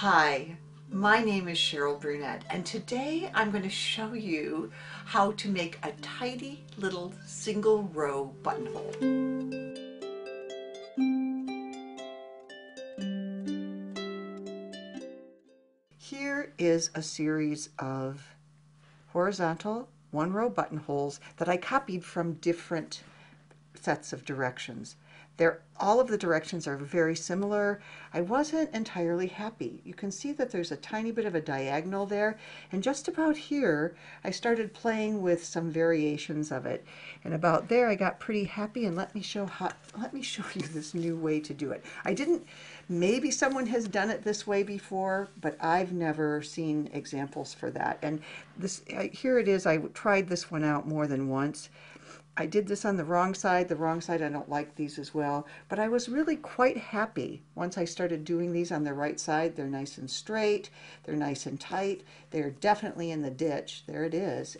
Hi, my name is Cheryl Brunette, and today I'm going to show you how to make a tidy little single row buttonhole. Here is a series of horizontal one-row buttonholes that I copied from different sets of directions. All of the directions are very similar. I wasn't entirely happy. You can see that there's a tiny bit of a diagonal there, and just about here I started playing with some variations of it. And about there I got pretty happy, and let me show you this new way to do it. Maybe someone has done it this way before, but I've never seen examples for that. And here it is. I tried this one out more than once. I did this on the wrong side. The wrong side, I don't like these as well. But I was really quite happy once I started doing these on the right side. They're nice and straight. They're nice and tight. They're definitely in the ditch. There it is.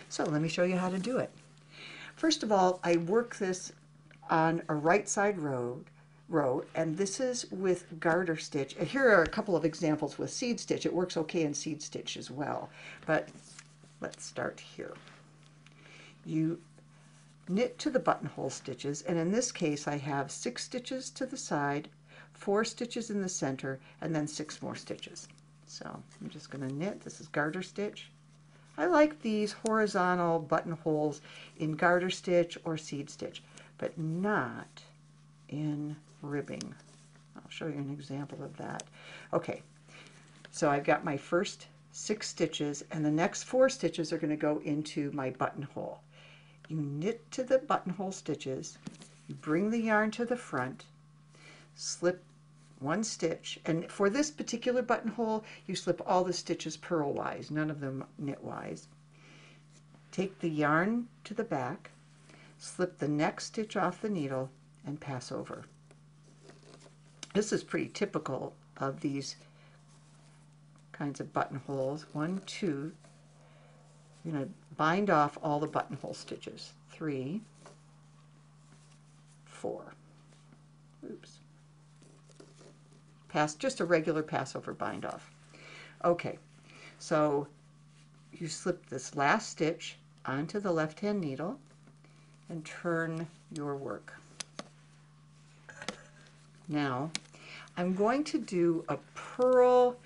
So let me show you how to do it. First of all, I work this on a right side row, and this is with garter stitch. Here are a couple of examples with seed stitch. It works okay in seed stitch as well. But let's start here. You knit to the buttonhole stitches, and in this case I have 6 stitches to the side, 4 stitches in the center, and then 6 more stitches. So I'm just going to knit. This is garter stitch. I like these horizontal buttonholes in garter stitch or seed stitch, but not in ribbing. I'll show you an example of that. Okay, so I've got my first 6 stitches, and the next 4 stitches are going to go into my buttonhole. You knit to the buttonhole stitches, you bring the yarn to the front, slip 1 stitch, and for this particular buttonhole you slip all the stitches purlwise, none of them knitwise. Take the yarn to the back, slip the next stitch off the needle, and pass over. This is pretty typical of these kinds of buttonholes. 1, 2. You're going to bind off all the buttonhole stitches. 3, 4. Oops. Just a regular passover bind off. Okay, so you slip this last stitch onto the left-hand needle and turn your work. Now, I'm going to do a purl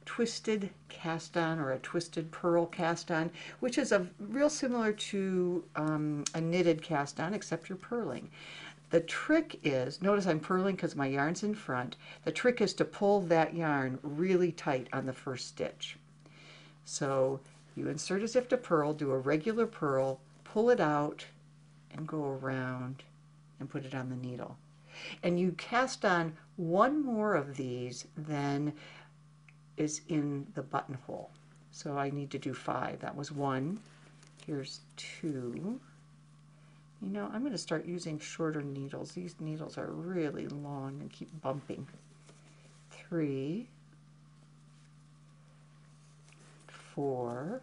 twisted cast on, or a twisted purl cast on, which is real similar to a knitted cast on, except you're purling. The trick is, notice I'm purling because my yarn's in front. The trick is to pull that yarn really tight on the first stitch. So you insert as if to purl, do a regular purl, pull it out, and go around and put it on the needle. And you cast on 1 more of these than is in the buttonhole. So I need to do 5. That was 1. Here's 2. You know, I'm going to start using shorter needles. These needles are really long and keep bumping. 3, 4,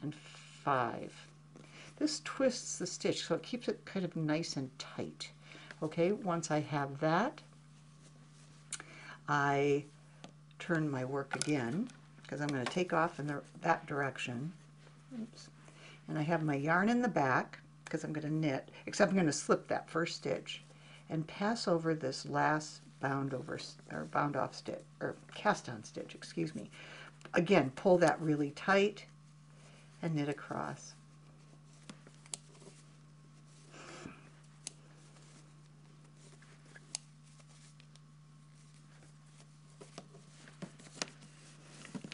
and 5. This twists the stitch, so it keeps it kind of nice and tight. Okay, once I have that, I turn my work again, because I'm going to take off in that direction. Oops. And I have my yarn in the back, because I'm going to knit, except I'm going to slip that first stitch and pass over this last bound off stitch, or cast on stitch, excuse me. Again, pull that really tight and knit across.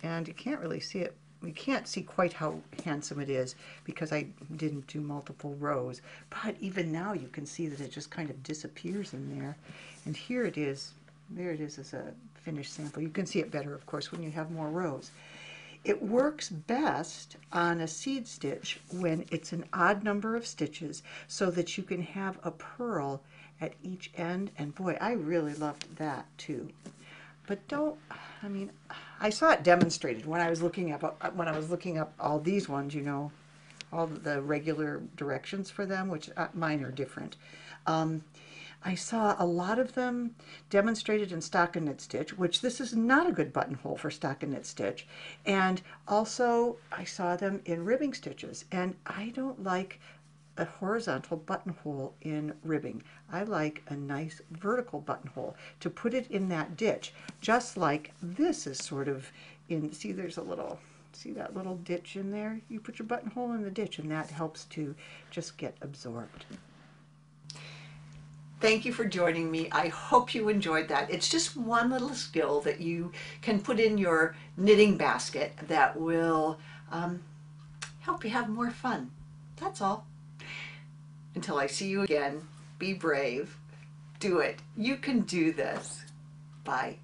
And you can't really see it. You can't see quite how handsome it is because I didn't do multiple rows. But even now you can see that it just kind of disappears in there. And here it is. There it is as a finished sample. You can see it better, of course, when you have more rows. It works best on a seed stitch when it's an odd number of stitches so that you can have a purl at each end. And boy, I really loved that too. But I saw it demonstrated when I was looking up all these ones, you know, all the regular directions for them, which mine are different. I saw a lot of them demonstrated in stockinette stitch, which this is not a good buttonhole for stockinette stitch. And also I saw them in ribbing stitches, and I don't like a horizontal buttonhole in ribbing. I like a nice vertical buttonhole to put it in that ditch, just like this is sort of in, see there's a little, see that little ditch in there? You put your buttonhole in the ditch and that helps to just get absorbed. Thank you for joining me. I hope you enjoyed that. It's just one little skill that you can put in your knitting basket that will help you have more fun. That's all. Until I see you again, be brave. Do it. You can do this. Bye.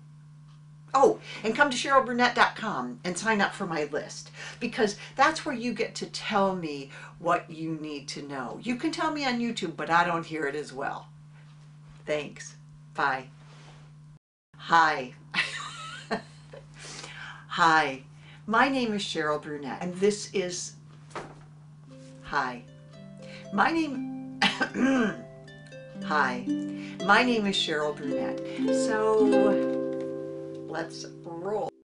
Oh, and come to CherylBrunette.com and sign up for my list, because that's where you get to tell me what you need to know. You can tell me on YouTube, but I don't hear it as well. Thanks. Bye. Hi. Hi. My name is Cheryl Brunette, and this is... Hi. My name... Hi. My name is Cheryl Brunette. So let's roll.